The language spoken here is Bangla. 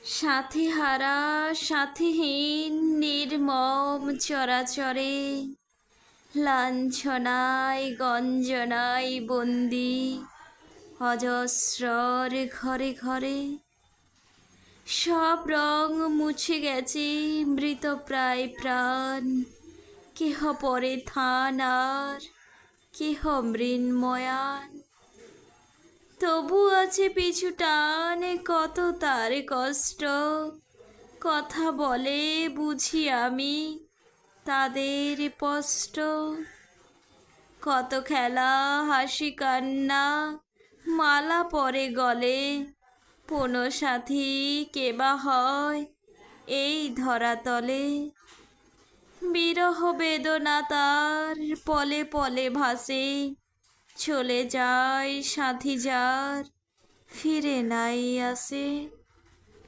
সাথীহারা সাথীহীন নির্মম চরাচরে, লাঞ্ছনায় গঞ্জনায় বন্দি অজস্রর ঘরে ঘরে। সব রং মুছে গেছে মৃতপ্রায় প্রাণ, কেহ পরে থান আর কেহ মৃন্ময়ান। তবু আছে পিছু টান, কত তার কষ্ট, কথা বলে বুঝি আমি তাদের স্পষ্ট। কত খেলা হাসি কান্না মালা পরে গলে, পুনঃ সাথী কেবা হয় এই ধরাতলে। বিরহ বেদনা তার পলে পলে ভাসে, চলে যায় সাথী যার ফিরে নাই আসে।